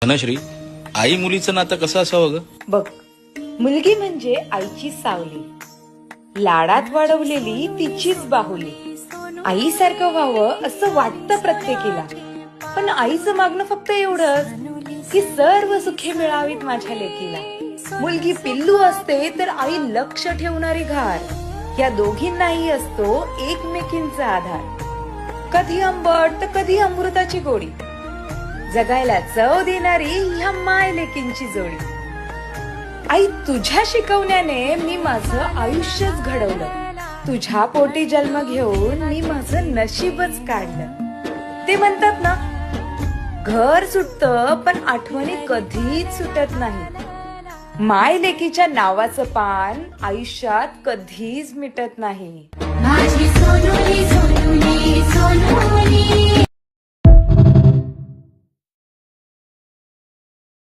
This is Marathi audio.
धनश्री, आई मुलीचं नातं कसं असावं ग? बघ, मुलगी म्हणजे आईची सावली, लाडात वाढवलेली तिचीच बाहुली. आईसारखं व्हावं असं वाटतं प्रत्येकीला, पण आईचं मागणं फक्त एवढंच की सर्व सुखे मिळावीत माझ्या लेकीला. मुलगी पिल्लू असते तर आई लक्ष ठेवणारी घार, या दोघींनाही असतो एकमेकींचा आधार. कधी आंबट तर कधी अमृताची गोडी, जगायला चव देणारी ह्या माय लेकींची जोडी. आई, तुझ्या शिकवण्याने मी माझं आयुष्यच घडवलं, तुझ्या पोटी जन्म घेऊन मी माझं नशीबच काढलं. ते म्हणतात ना, घर सुटतं पण आठवणी कधीच सुटत नाही. माय लेकीच्या नावाचं पान आयुष्यात कधीच मिटत नाही. माझी सोनुली सोनुली सोनुली